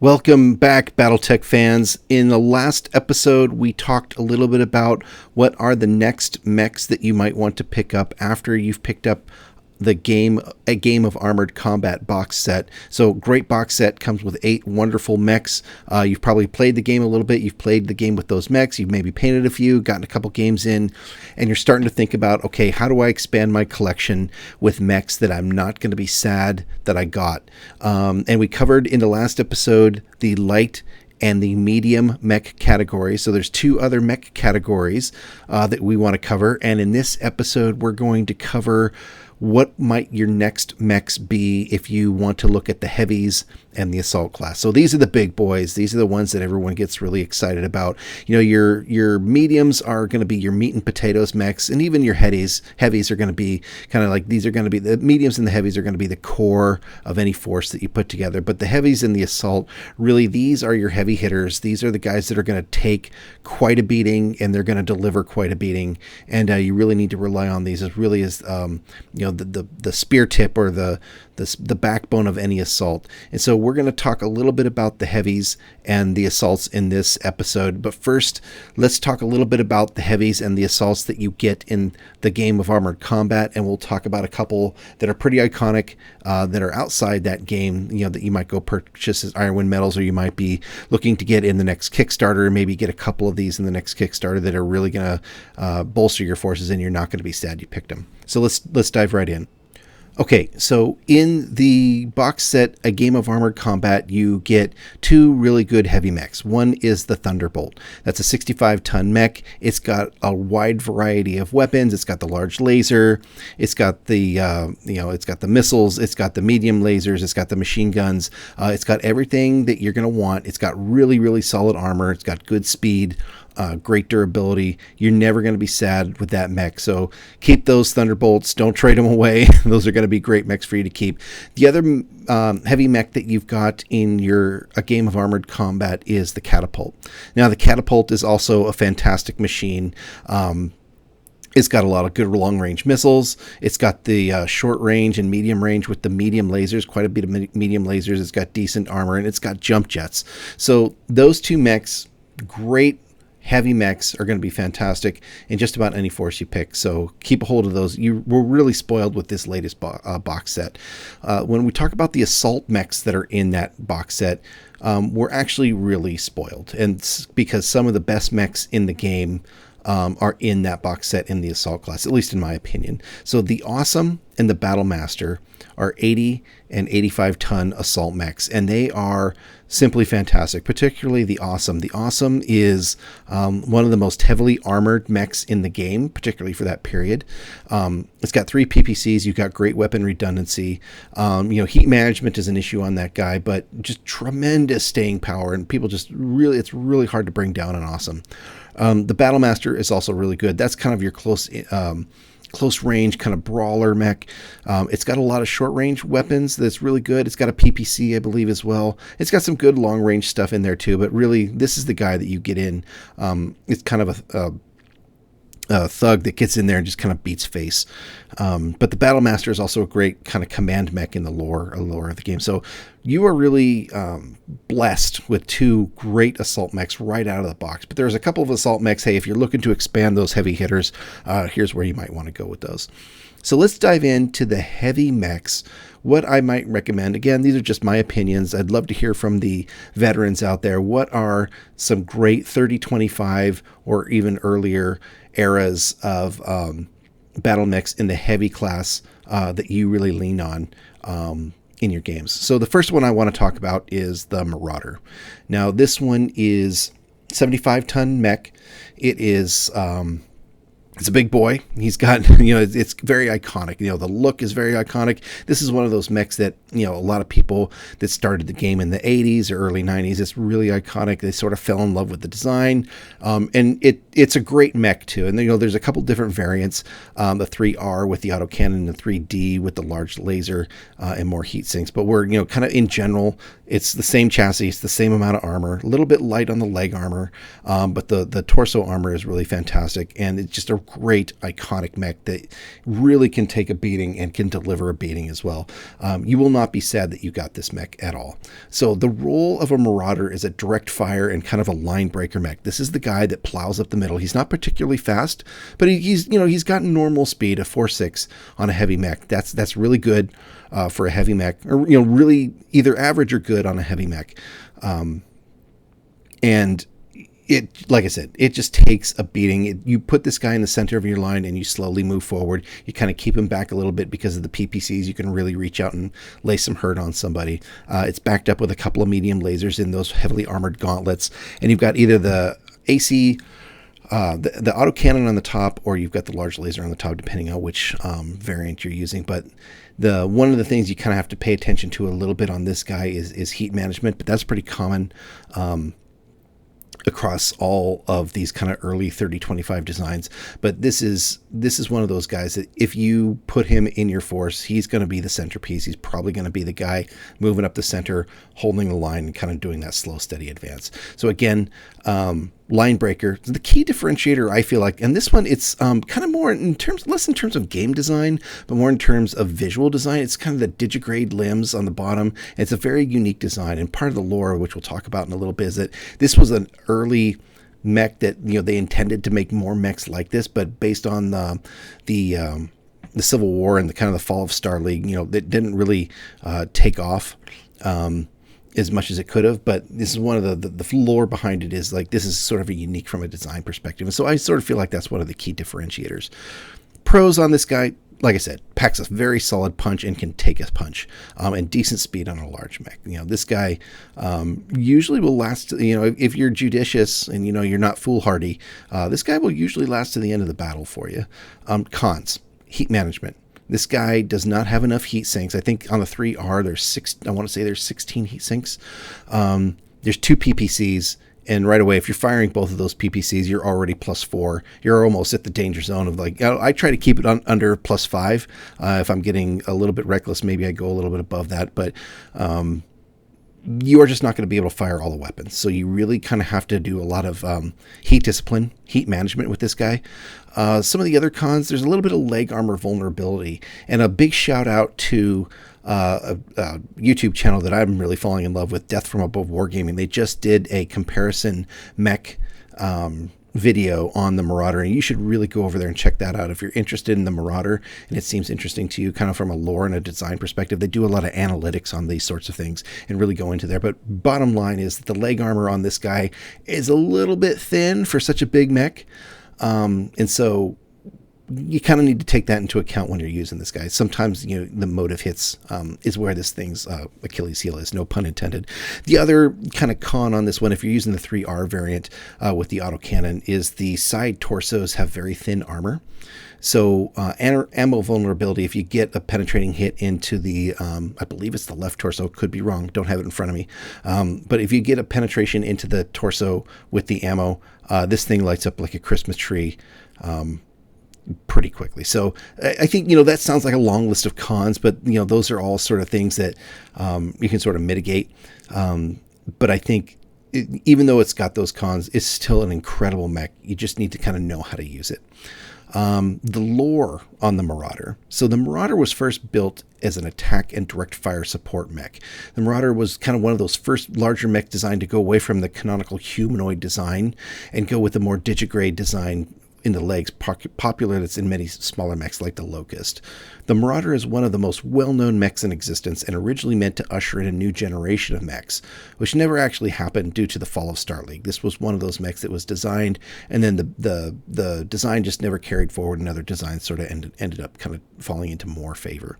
Welcome back, Battletech fans. In the last episode, we talked a little bit about what are the next mechs that you might want to pick up after you've picked up a game of Armored Combat box set. So great box set, comes with 8 wonderful mechs. You've probably played the game a little bit. You've played the game with those mechs. You've maybe painted a few, gotten a couple games in, and you're starting to think about, okay, how do I expand my collection with mechs that I'm not going to be sad that I got? And we covered in the last episode the light and the medium mech category. So there's 2 other mech categories that we want to cover. And in this episode, we're going to cover what might your next mechs be if you want to look at the heavies and the assault class. So these are the big boys. These are the ones that everyone gets really excited about. You know, your mediums are going to be your meat and potatoes mechs, and even your heavies are going to be kind of like, these are going to be, the mediums and the heavies are going to be the core of any force that you put together. But the heavies and the assault, really, these are your heavy hitters. These are the guys that are going to take quite a beating, and they're going to deliver quite a beating. And you really need to rely on these as really as, the spear tip or the backbone of any assault. And so we're going to talk a little bit about the heavies and the assaults in this episode. But first, let's talk a little bit about the heavies and the assaults that you get in the game of Armored Combat. And we'll talk about a couple that are pretty iconic, that are outside that game, that you might go purchase as Ironwind medals, or you might be looking to get in the next Kickstarter, and maybe get a couple of these in the next Kickstarter that are really going to bolster your forces, and you're not going to be sad you picked them. So let's dive right in. Okay, so in the box set, A Game of Armored Combat, you get 2 really good heavy mechs. One is the Thunderbolt. That's a 65-ton mech. It's got a wide variety of weapons. It's got the large laser. It's got the, it's got the missiles. It's got the medium lasers. It's got the machine guns. It's got everything that you're going to want. It's got really, really solid armor. It's got good speed. Great durability. You're never going to be sad with that mech. So keep those Thunderbolts. Don't trade them away. Those are going to be great mechs for you to keep. The other heavy mech that you've got in A Game of Armored Combat is the Catapult. Now, the Catapult is also a fantastic machine. It's got a lot of good long-range missiles. It's got the short range and medium range with the medium lasers, quite a bit of medium lasers. It's got decent armor, and it's got jump jets. So those 2 mechs, great heavy mechs, are going to be fantastic in just about any force you pick. So keep a hold of those. You were really spoiled with this latest box set. When we talk about the assault mechs that are in that box set, we're actually really spoiled. And it's because some of the best mechs in the game are in that box set in the assault class, at least in my opinion. So the Awesome and the Battlemaster are 80 and 85-ton assault mechs, and they are simply fantastic, particularly the Awesome. The Awesome is one of the most heavily armored mechs in the game, particularly for that period. It's got 3 PPCs. You've got great weapon redundancy. Heat management is an issue on that guy, but just tremendous staying power, and people it's really hard to bring down an Awesome. The Battlemaster is also really good. That's kind of your close range kind of brawler mech. It's got a lot of short range weapons that's really good. It's got a PPC, I believe, as well. It's got some good long range stuff in there too, but really this is the guy that you get in. It's kind of a thug that gets in there and just kind of beats face. But the Battlemaster is also a great kind of command mech in the lore of the game. So you are really blessed with 2 great assault mechs right out of the box. But there's a couple of assault mechs. Hey, if you're looking to expand those heavy hitters, here's where you might want to go with those. So let's dive into the heavy mechs. What I might recommend, again, these are just my opinions. I'd love to hear from the veterans out there. What are some great 3025 or even earlier eras of battle mechs in the heavy class that you really lean on in your games? So the first one I want to talk about is the Marauder. Now, this one is 75-ton mech. It is it's a big boy. He's got, it's very iconic. The look is very iconic. This is one of those mechs that, a lot of people that started the game in the 80s or early 90s, it's really iconic. They sort of fell in love with the design. And it's a great mech too. And there's a couple different variants. The 3R with the autocannon, the 3D with the large laser and more heat sinks. But we're, kind of in general, It's the same chassis, it's the same amount of armor, a little bit light on the leg armor, but the torso armor is really fantastic, and it's just a great iconic mech that really can take a beating and can deliver a beating as well. You will not be sad that you got this mech at all. So the role of a Marauder is a direct fire and kind of a line breaker mech. This is the guy that plows up the middle. He's not particularly fast, but he's got normal speed of 4.6 on a heavy mech. That's really good. For a heavy mech, or really either average or good on a heavy mech, and it, like I said, it just takes a beating. You put this guy in the center of your line, and you slowly move forward. You kind of keep him back a little bit because of the PPCs. You can really reach out and lay some hurt on somebody. It's backed up with a couple of medium lasers in those heavily armored gauntlets, and you've got either the AC. The autocannon on the top, or you've got the large laser on the top, depending on which variant you're using. But one of the things you kind of have to pay attention to a little bit on this guy is heat management, but that's pretty common across all of these kind of early 3025 designs. But this is one of those guys that if you put him in your force, he's going to be the centerpiece. He's probably going to be the guy moving up the center, holding the line, and kind of doing that slow, steady advance. So again, line breaker, the key differentiator, I feel like, and this one, it's kind of more less in terms of game design, but more in terms of visual design. It's kind of the digigrade limbs on the bottom. It's a very unique design, and part of the lore, which we'll talk about in a little bit, is that this was an early mech that they intended to make more mechs like this, but based on the Civil War and the kind of the fall of Star League, that didn't really take off as much as it could have. But this is one of the lore behind it is like, this is sort of a unique from a design perspective. And so I sort of feel like that's one of the key differentiators. Pros on this guy, like I said, packs a very solid punch and can take a punch, and decent speed on a large mech. This guy usually will last, if you're judicious and you're not foolhardy, this guy will usually last to the end of the battle for you. Cons, heat management. This guy does not have enough heat sinks. I think on the 3R there's 16 heat sinks. There's 2 PPCs, and right away, if you're firing both of those PPCs, you're already +4. You're almost at the danger zone of I try to keep it under +5. If I'm getting a little bit reckless, maybe I go a little bit above that, but you are just not going to be able to fire all the weapons. So you really kind of have to do a lot of heat discipline, heat management with this guy. Some of the other cons, there's a little bit of leg armor vulnerability, and a big shout out to a YouTube channel that I'm really falling in love with, Death from Above Wargaming. They just did a comparison mech video on the Marauder, and you should really go over there and check that out if you're interested in the Marauder and it seems interesting to you kind of from a lore and a design perspective. They do a lot of analytics on these sorts of things and really go into there. But bottom line is that the leg armor on this guy is a little bit thin for such a big mech, and so you kind of need to take that into account when you're using this guy. Sometimes, the motive hits is where this thing's Achilles heel is, no pun intended. The other kind of con on this one, if you're using the 3R variant with the autocannon, is the side torsos have very thin armor. So ammo vulnerability, if you get a penetrating hit into the, I believe it's the left torso, could be wrong, don't have it in front of me. But if you get a penetration into the torso with the ammo, this thing lights up like a Christmas tree pretty quickly. So I think, that sounds like a long list of cons, but, those are all sort of things that you can sort of mitigate. But I think even though it's got those cons, it's still an incredible mech. You just need to kind of know how to use it. The lore on the Marauder. So the Marauder was first built as an attack and direct fire support mech. The Marauder was kind of one of those first larger mech designed to go away from the canonical humanoid design and go with a more digigrade design in the legs, popular that's in many smaller mechs like the Locust. The Marauder is one of the most well-known mechs in existence and originally meant to usher in a new generation of mechs, which never actually happened due to the fall of Star League. This was one of those mechs that was designed, and then the design just never carried forward, and other designs sort of ended up kind of falling into more favor.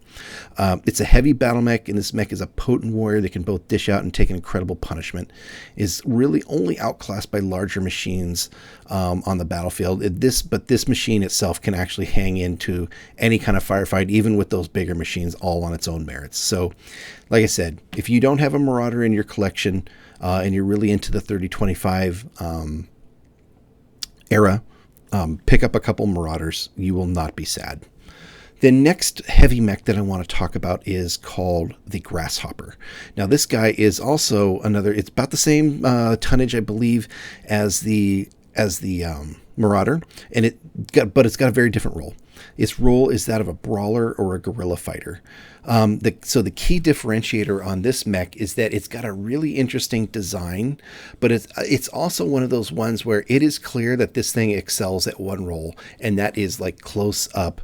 It's a heavy battle mech, and this mech is a potent warrior that can both dish out and take an incredible punishment. Is really only outclassed by larger machines on the battlefield. But this machine itself can actually hang into any kind of firefight, even with those bigger machines, all on its own merits. So, like I said, if you don't have a Marauder in your collection and you're really into the 3025 era, pick up a couple Marauders. You will not be sad. The next heavy mech that I want to talk about is called the Grasshopper. Now, this guy is also it's about the same tonnage, I believe, as the Marauder, but it's got a very different role. Its role is that of a brawler or a guerrilla fighter. So the key differentiator on this mech is that it's got a really interesting design, but it's also one of those ones where it is clear that this thing excels at one role, and that is like close up,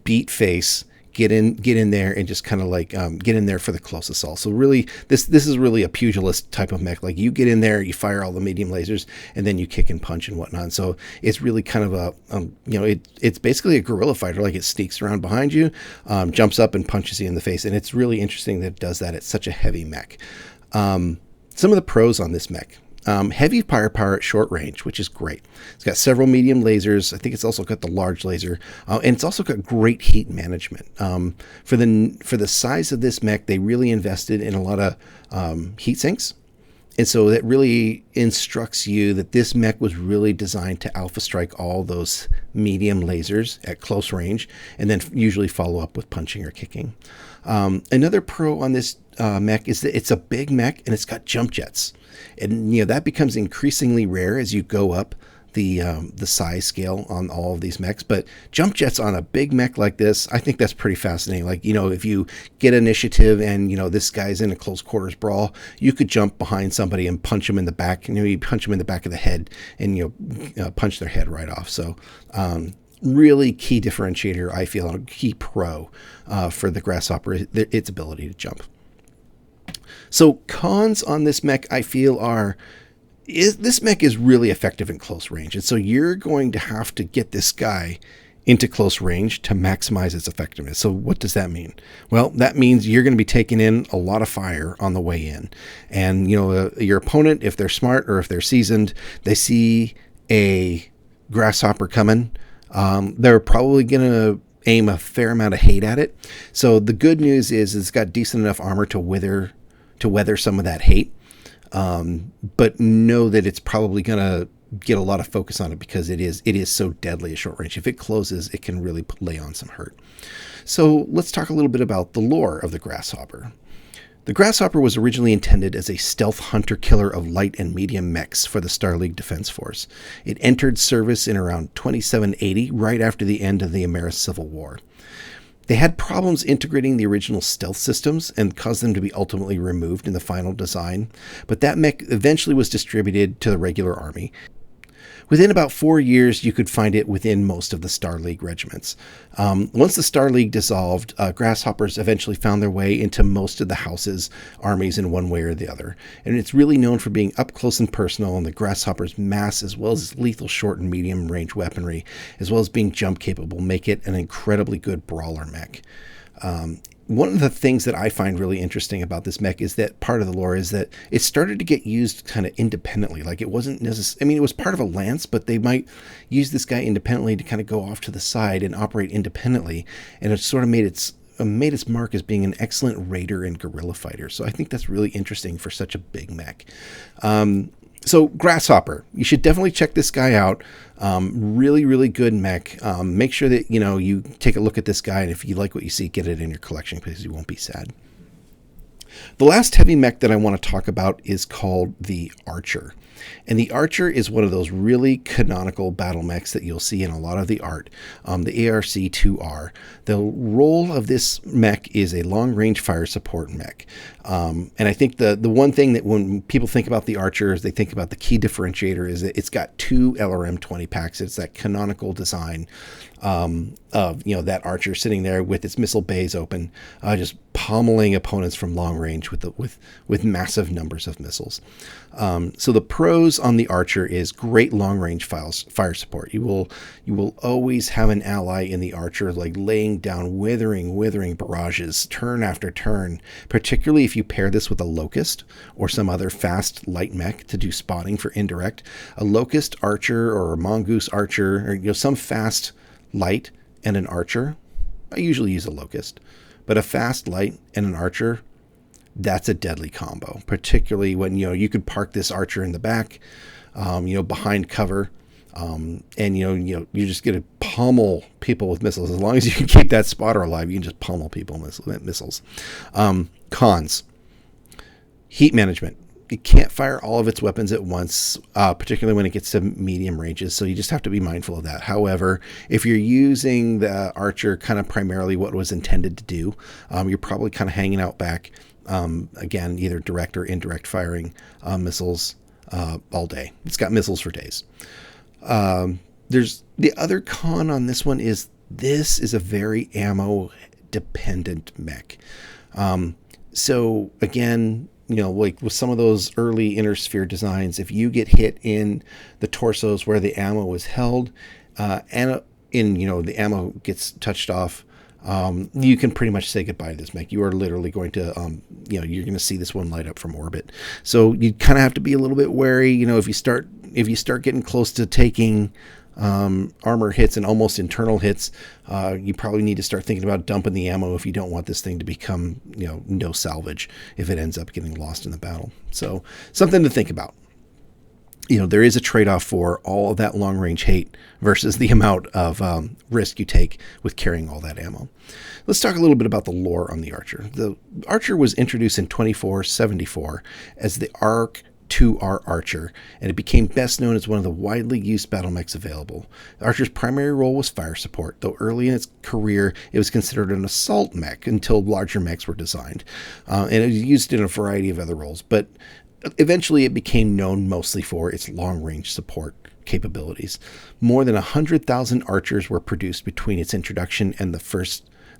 beat face, get in there and just kind of like get in there for the close assault. So really, this is really a pugilist type of mech. Like, you get in there, you fire all the medium lasers, and then you kick and punch and whatnot. So it's really kind of it's basically a guerrilla fighter. Like, it sneaks around behind you, jumps up and punches you in the face. And it's really interesting that it does that. It's such a heavy mech. Some of the pros on this mech. Heavy firepower at short range, which is great. It's got several medium lasers. I think it's also got the large laser, and it's also got great heat management. For the size of this mech, they really invested in a lot of heat sinks, and so that really instructs you that this mech was really designed to alpha strike all those medium lasers at close range, and then usually follow up with punching or kicking. Another pro on this mech is that it's a big mech and it's got jump jets. And that becomes increasingly rare as you go up the size scale on all of these mechs. But jump jets on a big mech like this, I think that's pretty fascinating. Like, if you get initiative and this guy's in a close quarters brawl, you could jump behind somebody and punch him in the back. You punch him in the back of the head and punch their head right off. So really key differentiator, I feel, a key pro for the Grasshopper, its ability to jump. So cons on this mech, I feel, this mech is really effective in close range. And so you're going to have to get this guy into close range to maximize its effectiveness. So what does that mean? Well, that means you're going to be taking in a lot of fire on the way in. And, your opponent, if they're smart or if they're seasoned, they see a Grasshopper coming. They're probably going to aim a fair amount of hate at it. So the good news is it's got decent enough armor to weather some of that hate, but know that it's probably going to get a lot of focus on it because it is so deadly at short range. If it closes, it can really lay on some hurt. So let's talk a little bit about the lore of the Grasshopper. The Grasshopper was originally intended as a stealth hunter-killer of light and medium mechs for the Star League Defense Force. It entered service in around 2780, right after the end of the American Civil War. They had problems integrating the original stealth systems and caused them to be ultimately removed in the final design, but that mech eventually was distributed to the regular army. Within about 4 years, you could find it within most of the Star League regiments. Once the Star League dissolved, Grasshoppers eventually found their way into most of the House's armies in one way or the other. And it's really known for being up close and personal, and the Grasshopper's mass, as well as lethal short and medium range weaponry, as well as being jump capable, make it an incredibly good brawler mech. One of the things that I find really interesting about this mech is that part of the lore is that it started to get used kind of independently. Like, it wasn't necessarily, I mean, it was part of a lance, but they might use this guy independently to kind of go off to the side and operate independently. And it sort of made its mark as being an excellent raider and guerrilla fighter. So I think that's really interesting for such a big mech. So Grasshopper, you should definitely check this guy out. Really, really good mech. Make sure that, you take a look at this guy, and if you like what you see, get it in your collection because you won't be sad. The last heavy mech that I want to talk about is called the Archer. And the Archer is one of those really canonical battle mechs that you'll see in a lot of the art, the ARC-2R. The role of this mech is a long-range fire support mech. And I think the one thing that when people think about the Archer is they think about the key differentiator is that it's got two LRM-20 packs. It's that canonical design of that Archer sitting there with its missile bays open, just pummeling opponents from long range with massive numbers of missiles. So the pros on the Archer is great long range fire support. You will always have an ally in the Archer, like laying down withering barrages turn after turn, particularly if you pair this with a Locust or some other fast light mech to do spotting for indirect. A Locust Archer or a Mongoose Archer, or some fast light and an Archer. I usually use a Locust, but a fast light and an Archer, that's a deadly combo, particularly when you could park this Archer in the back, behind cover, And you're just going to pummel people with missiles. As long as you can keep that spotter alive, you can just pummel people with missiles. Cons: heat management. It can't fire all of its weapons at once, particularly when it gets to medium ranges. So you just have to be mindful of that. However, if you're using the Archer kind of primarily what it was intended to do, you're probably kind of hanging out back. Again, either direct or indirect firing missiles all day. It's got missiles for days. There's the other con on this one is this is a very ammo dependent mech. So again, like with some of those early inner sphere designs, if you get hit in the torsos where the ammo was held, and the ammo gets touched off, you can pretty much say goodbye to this mech. You are literally going to, you're going to see this one light up from orbit. So you kind of have to be a little bit wary. If you start getting close to taking armor hits and almost internal hits, you probably need to start thinking about dumping the ammo if you don't want this thing to become, no salvage if it ends up getting lost in the battle. So something to think about. There is a trade-off for all of that long-range hate versus the amount of risk you take with carrying all that ammo. Let's talk a little bit about the lore on the Archer. The Archer was introduced in 2474 as the Arc 2R Archer, and it became best known as one of the widely used battle mechs available. The Archer's primary role was fire support, though early in its career it was considered an assault mech until larger mechs were designed, and it was used in a variety of other roles, but eventually it became known mostly for its long-range support capabilities. More than 100,000 Archers were produced between its introduction and the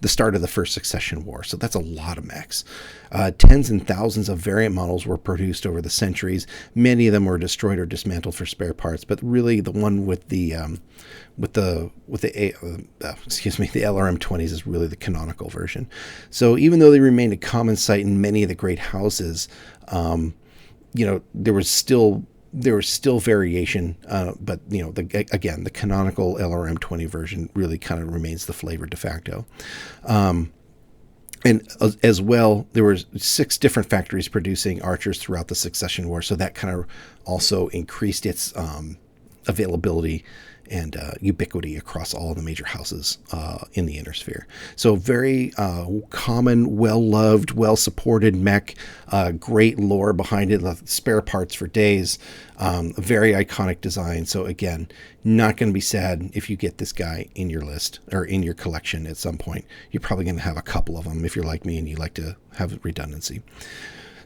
start of the First Succession War. So that's a lot of mechs. Tens and thousands of variant models were produced over the centuries. Many of them were destroyed or dismantled for spare parts, but really the one with the LRM-20s is really the canonical version. So even though they remained a common sight in many of the great houses, there was still variation, but the canonical LRM-20 version really kind of remains the flavor de facto. And as well, there were 6 different factories producing Archers throughout the Succession War, so that kind of also increased its availability and ubiquity across all of the major houses in the Inner Sphere. So very common, well-loved, well-supported mech, great lore behind it, spare parts for days, very iconic design. So again, not going to be sad if you get this guy in your list or in your collection at some point. You're probably going to have a couple of them if you're like me and you like to have redundancy.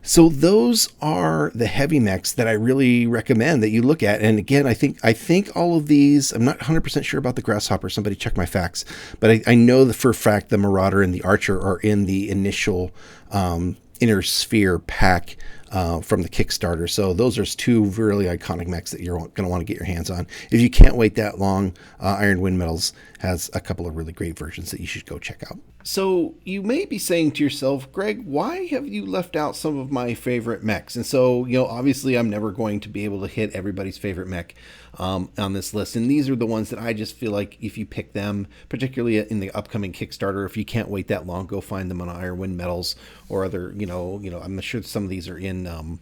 So those are the heavy mechs that I really recommend that you look at. And again, I think all of these, I'm not 100% sure about the Grasshopper. Somebody check my facts. But I know that for a fact the Marauder and the Archer are in the initial Inner Sphere pack from the Kickstarter. So those are 2 really iconic mechs that you're going to want to get your hands on. If you can't wait that long, Iron Wind Metals has a couple of really great versions that you should go check out. So you may be saying to yourself, Greg, why have you left out some of my favorite mechs? And so, obviously I'm never going to be able to hit everybody's favorite mech on this list. And these are the ones that I just feel like if you pick them, particularly in the upcoming Kickstarter, if you can't wait that long, go find them on Iron Wind Metals or other, I'm sure some of these are in,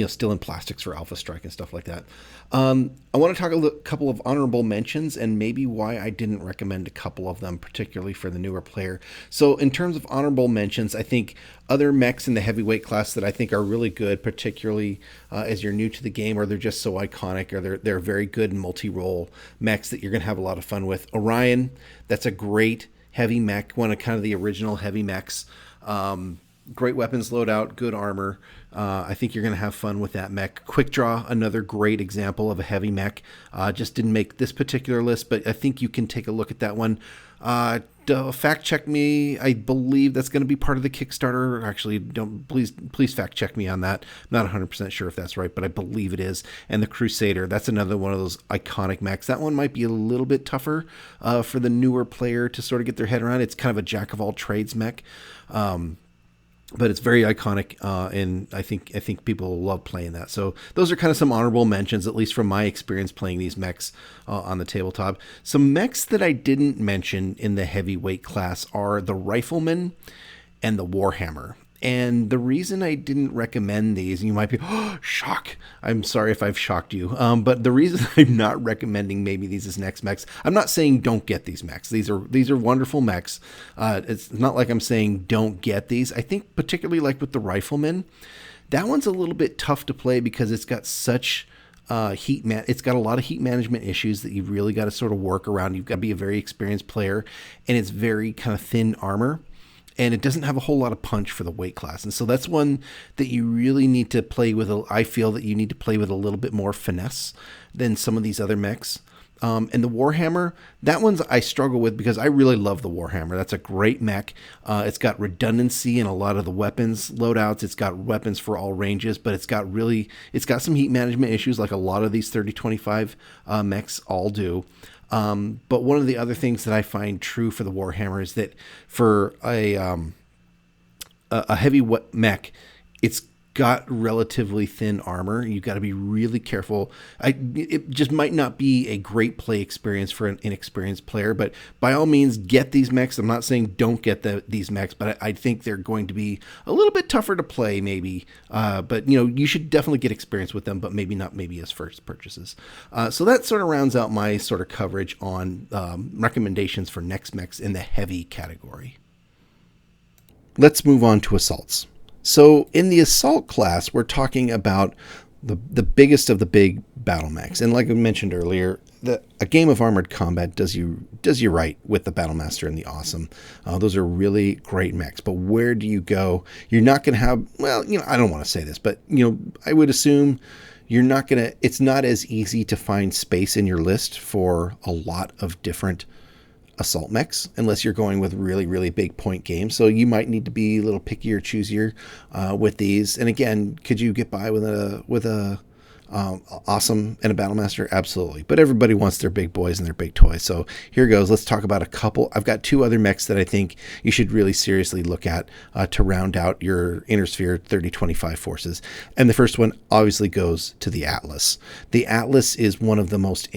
still in plastics for Alpha Strike and stuff like that. I want to talk a couple of honorable mentions and maybe why I didn't recommend a couple of them, particularly for the newer player. So in terms of honorable mentions, I think other mechs in the heavyweight class that I think are really good, particularly as you're new to the game, or they're just so iconic, or they're very good multi-role mechs that you're going to have a lot of fun with. Orion, that's a great heavy mech, one of kind of the original heavy mechs. Great weapons loadout, good armor. I think you're going to have fun with that mech. Quick Draw, another great example of a heavy mech. Just didn't make this particular list, but I think you can take a look at that one. Fact check me. I believe that's going to be part of the Kickstarter. Actually, please fact check me on that. I'm not 100% sure if that's right, but I believe it is. And the Crusader, that's another one of those iconic mechs. That one might be a little bit tougher for the newer player to sort of get their head around. It's kind of a jack of all trades mech. But it's very iconic, and I think people love playing that. So those are kind of some honorable mentions, at least from my experience playing these mechs on the tabletop. Some mechs that I didn't mention in the heavyweight class are the Rifleman and the Warhammer. And the reason I didn't recommend these, and you might be, oh, shock. I'm sorry if I've shocked you. But the reason I'm not recommending maybe these as next mechs, I'm not saying don't get these mechs. These are wonderful mechs. It's not like I'm saying don't get these. I think particularly like with the Rifleman, that one's a little bit tough to play because it's got such it's got a lot of heat management issues that you've really got to sort of work around. You've got to be a very experienced player, and it's very kind of thin armor. And it doesn't have a whole lot of punch for the weight class. And so that's one that you really need to play with. I feel that you need to play with a little bit more finesse than some of these other mechs. And the Warhammer, that one's I struggle with because I really love the Warhammer. That's a great mech. It's got redundancy in a lot of the weapons loadouts. It's got weapons for all ranges, but it's got some heat management issues like a lot of these 3025 mechs all do. But one of the other things that I find true for the Warhammer is that for a heavy mech, it's got relatively thin armor. You've got to be really careful. It just might not be a great play experience for an inexperienced player, but by all means, get these mechs. I'm not saying don't get these mechs, but I think they're going to be a little bit tougher to play maybe. But you should definitely get experience with them, but maybe as first purchases. So that sort of rounds out my sort of coverage on recommendations for next mechs in the heavy category. Let's move on to assaults. So in the assault class, we're talking about the biggest of the big battle mechs. And like I mentioned earlier, a game of armored combat does you right with the Battlemaster and the Awesome. Those are really great mechs. But where do you go? You're not going to have, I don't want to say this, but, I would assume it's not as easy to find space in your list for a lot of different assault mechs unless you're going with really, really big point games. So you might need to be a little pickier, choosier with these. And again, could you get by with a Awesome and a Battlemaster? Absolutely. But everybody wants their big boys and their big toys. So here goes. Let's talk about a couple. I've got two other mechs that I think you should really seriously look at to round out your Inner Sphere 3025 forces. And the first one obviously goes to the Atlas. The Atlas is one of the most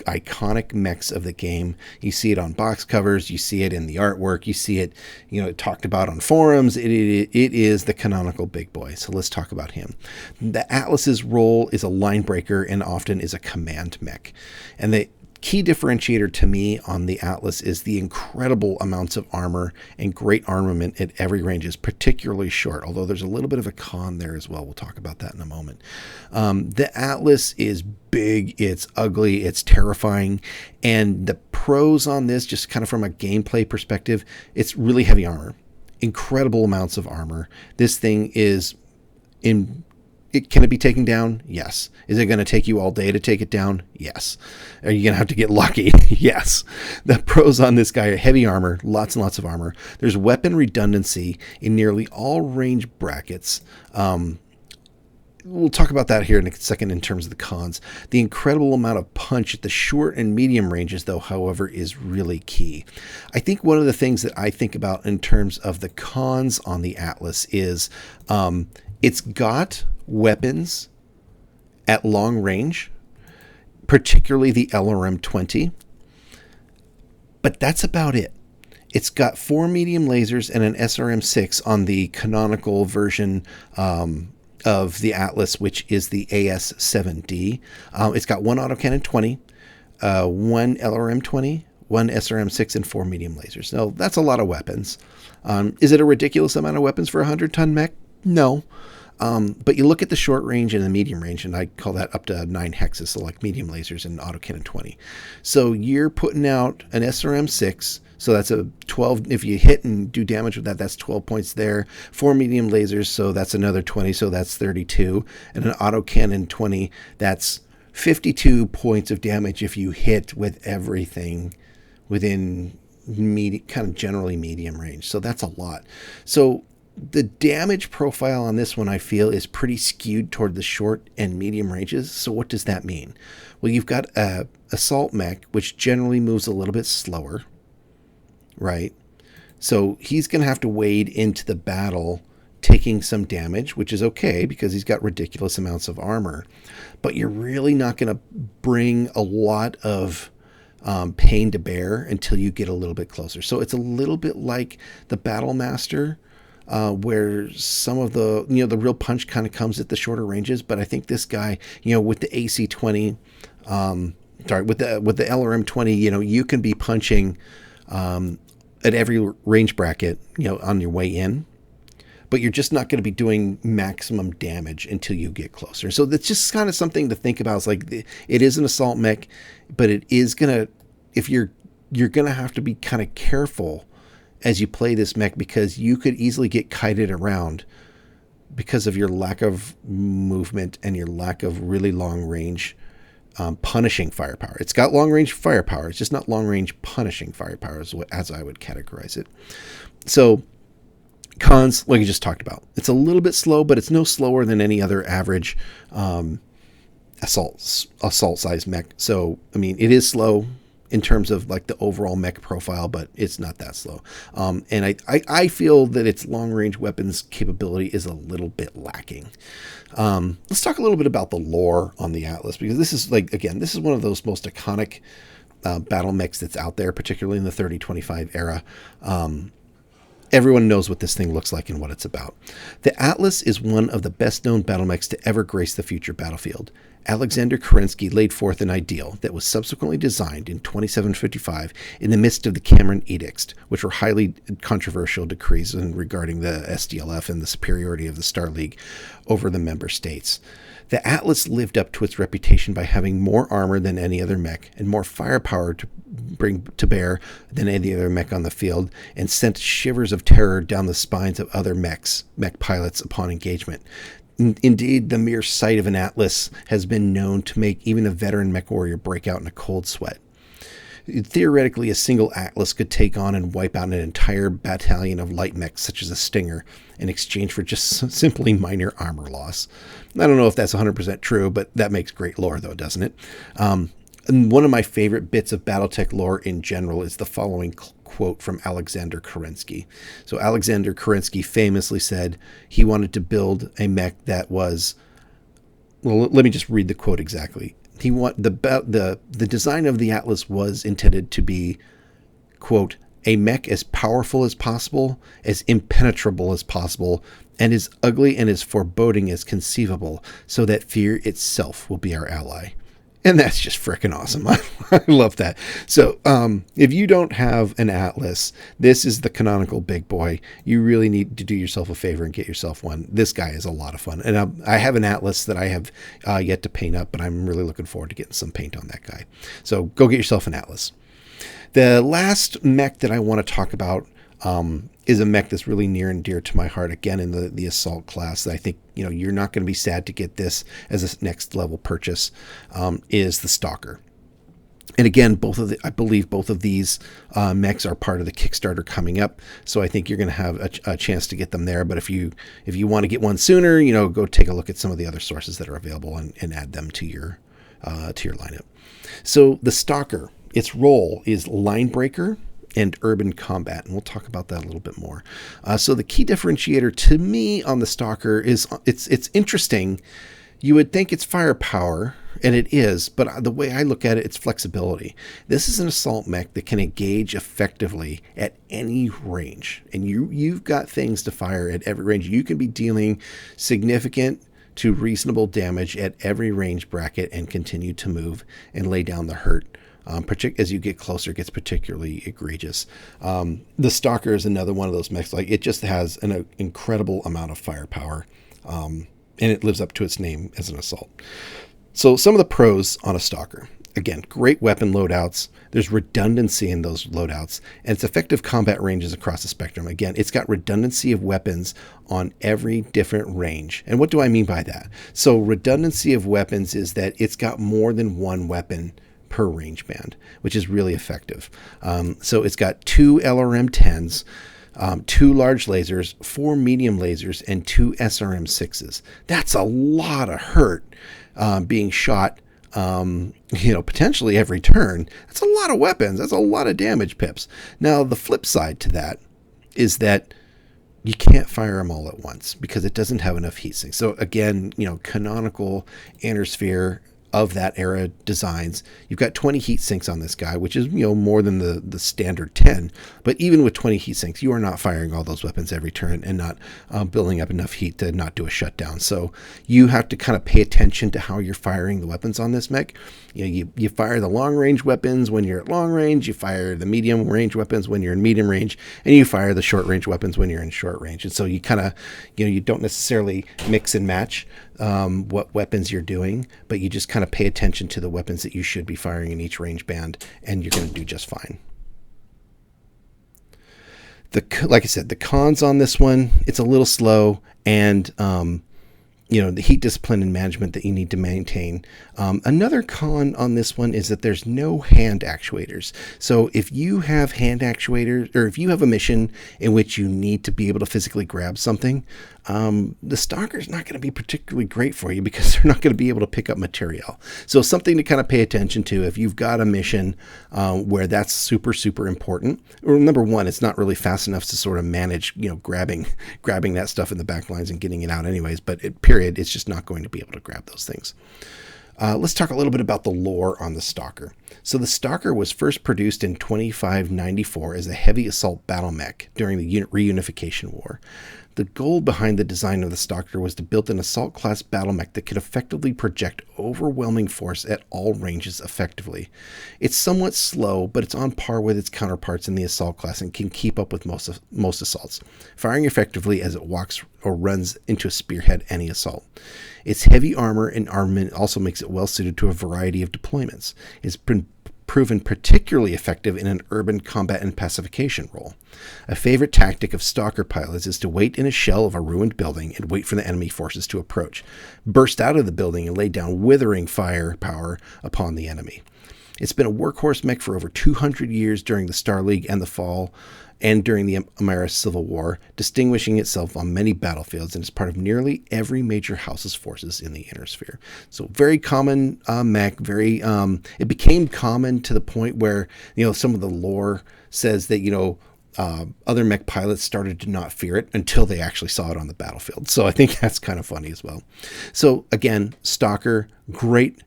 iconic mechs of the game. You see it on box covers, you see it in the artwork, you see it, talked about on forums. It is the canonical big boy. So let's talk about him. The Atlas's role is a line breaker and often is a command mech. And the key differentiator to me on the Atlas is the incredible amounts of armor and great armament at every range is particularly short, although there's a little bit of a con there as well. We'll talk about that in a moment. The Atlas is big, it's ugly, it's terrifying, and the pros on this, just kind of from a gameplay perspective, it's really heavy armor, incredible amounts of armor. This thing is can it be taken down? Yes. Is it going to take you all day to take it down? Yes. Are you going to have to get lucky? Yes. The pros on this guy are heavy armor, lots and lots of armor. There's weapon redundancy in nearly all range brackets. We'll talk about that here in a second in terms of the cons. The incredible amount of punch at the short and medium ranges, though, however, is really key. I think one of the things that I think about in terms of the cons on the Atlas is it's got weapons at long range, particularly the LRM-20, but that's about it. It's got 4 medium lasers and an SRM-6 on the canonical version of the Atlas, which is the AS-7D. It's got 1 autocannon 20, 1 LRM-20, 1 SRM-6, and 4 medium lasers. Now, that's a lot of weapons. Is it a ridiculous amount of weapons for a 100-ton mech? No. But you look at the short range and the medium range, and I call that up to 9 hexes, so like medium lasers and autocannon 20. So you're putting out an SRM-6, so that's a 12. If you hit and do damage with that, that's 12 points there. 4 medium lasers, so that's another 20, so that's 32. And an autocannon 20, that's 52 points of damage if you hit with everything within kind of generally medium range. So that's a lot. So the damage profile on this one, I feel, is pretty skewed toward the short and medium ranges. So what does that mean? Well, you've got a assault mech, which generally moves a little bit slower, right? So he's going to have to wade into the battle taking some damage, which is okay because he's got ridiculous amounts of armor. But you're really not going to bring a lot of pain to bear until you get a little bit closer. So it's a little bit like the Battlemaster where some of the the real punch kind of comes at the shorter ranges. But I think this guy, with the AC-20, with the LRM-20, you can be punching at every range bracket, on your way in, but you're just not going to be doing maximum damage until you get closer. So that's just kind of something to think about. It's like, it is an assault mech, but it is gonna, if you're gonna have to be kind of careful as you play this mech, because you could easily get kited around because of your lack of movement and your lack of really long range punishing firepower. It's got long range firepower. It's just not long range punishing firepower, as I would categorize it. So cons, like you just talked about, it's a little bit slow, but it's no slower than any other average assault size mech. So I mean, it is slow in terms of like the overall mech profile, but it's not that slow. And I feel that its long range weapons capability is a little bit lacking. Let's talk a little bit about the lore on the Atlas, because this is this is one of those most iconic battle mechs that's out there, particularly in the 3025 era. Everyone knows what this thing looks like and what it's about. The Atlas is one of the best known battle mechs to ever grace the future battlefield. Alexander Kerensky laid forth an ideal that was subsequently designed in 2755 in the midst of the Cameron Edicts, which were highly controversial decrees regarding the SDLF and the superiority of the Star League over the member states. The Atlas lived up to its reputation by having more armor than any other mech and more firepower to bring to bear than any other mech on the field, and sent shivers of terror down the spines of other mech pilots upon engagement. Indeed, the mere sight of an Atlas has been known to make even a veteran mech warrior break out in a cold sweat. Theoretically, a single Atlas could take on and wipe out an entire battalion of light mechs, such as a Stinger, in exchange for just simply minor armor loss. I don't know if that's 100% true, but that makes great lore, though, doesn't it? And one of my favorite bits of Battletech lore in general is the following quote from Alexander Kerensky. So Alexander Kerensky famously said he wanted to build a mech that was, well, let me just read the quote exactly. The design of the Atlas was intended to be, quote, a mech as powerful as possible, as impenetrable as possible, and as ugly and as foreboding as conceivable, so that fear itself will be our ally. And that's just freaking awesome. I love that. So if you don't have an Atlas, this is the canonical big boy. You really need to do yourself a favor and get yourself one. This guy is a lot of fun. And I have an Atlas that I have yet to paint up, but I'm really looking forward to getting some paint on that guy. So go get yourself an Atlas. The last mech that I want to talk about is a mech that's really near and dear to my heart, again, in the assault class. I think, you're not going to be sad to get this as a next level purchase, is the Stalker. And again, I believe both of these mechs are part of the Kickstarter coming up, so I think you're going to have a chance to get them there. But if you want to get one sooner, go take a look at some of the other sources that are available and add them to your lineup. So the Stalker, its role is line breaker and urban combat, and we'll talk about that a little bit more. So the key differentiator to me on the Stalker is it's interesting. You would think it's firepower, and it is, but the way I look at it, it's flexibility. This is an assault mech that can engage effectively at any range, and you've got things to fire at every range. You can be dealing significant to reasonable damage at every range bracket and continue to move and lay down the hurt. As you get closer, it gets particularly egregious. The Stalker is another one of those mechs. Like, it just has an incredible amount of firepower, and it lives up to its name as an assault. So some of the pros on a Stalker. Again, great weapon loadouts. There's redundancy in those loadouts, and its effective combat ranges across the spectrum. Again, it's got redundancy of weapons on every different range. And what do I mean by that? So redundancy of weapons is that it's got more than one weapon per range band, which is really effective. So it's got 2 LRM-10s, 2 large lasers, 4 medium lasers, and 2 SRM-6s. That's a lot of hurt being shot, potentially every turn. That's a lot of weapons. That's a lot of damage pips. Now, the flip side to that is that you can't fire them all at once because it doesn't have enough heat sinks. So again, canonical Anosphere of that era designs. You've got 20 heat sinks on this guy, which is, more than the standard 10. But even with 20 heat sinks, you are not firing all those weapons every turn and not building up enough heat to not do a shutdown. So you have to kind of pay attention to how you're firing the weapons on this mech. You fire the long range weapons when you're at long range, you fire the medium range weapons when you're in medium range, and you fire the short range weapons when you're in short range. And so you kind of, you don't necessarily mix and match what weapons you're doing, but you just kind of pay attention to the weapons that you should be firing in each range band, and you're going to do just fine. Like I said, the cons on this one, it's a little slow, and the heat discipline and management that you need to maintain. Another con on this one is that there's no hand actuators. So if you have hand actuators, or if you have a mission in which you need to be able to physically grab something, the Stalker is not going to be particularly great for you because they're not going to be able to pick up material. So something to kind of pay attention to if you've got a mission where that's super, super important. Or number one, it's not really fast enough to sort of manage, grabbing that stuff in the back lines and getting it out anyways. But it's just not going to be able to grab those things. Let's talk a little bit about the lore on the Stalker. So the Stalker was first produced in 2594 as a heavy assault battle mech during the reunification war. The goal behind the design of the Stalker was to build an assault class battle mech that could effectively project overwhelming force at all ranges effectively. It's somewhat slow, but it's on par with its counterparts in the assault class and can keep up with most assaults, firing effectively as it walks or runs into a spearhead any assault. Its heavy armor and armament also makes it well suited to a variety of deployments. It's been proven particularly effective in an urban combat and pacification role. A favorite tactic of Stalker pilots is to wait in a shell of a ruined building and wait for the enemy forces to approach, burst out of the building and lay down withering firepower upon the enemy. It's been a workhorse mech for over 200 years during the Star League and the Fall, and during the Ameris Civil War, distinguishing itself on many battlefields, and is part of nearly every major house's forces in the Inner Sphere. So very common mech, it became common to the point where, some of the lore says that, other mech pilots started to not fear it until they actually saw it on the battlefield. So I think that's kind of funny as well. So again, Stalker, great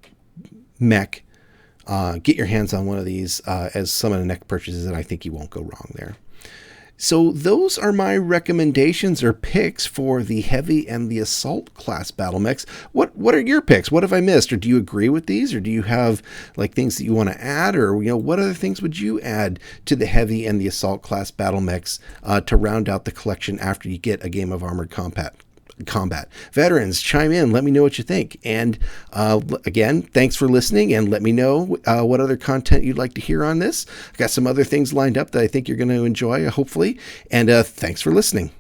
mech. Get your hands on one of these as some of the neck purchases, and I think you won't go wrong there. So those are my recommendations or picks for the heavy and the assault class battle mechs. What are your picks? What have I missed? Or do you agree with these? Or do you have things that you want to add? Or what other things would you add to the heavy and the assault class battle mechs to round out the collection after you get a game of Armored Combat? Veterans, chime in, let me know what you think. And again, thanks for listening, and let me know what other content you'd like to hear on this. I got some other things lined up that I think you're going to enjoy, hopefully, and thanks for listening.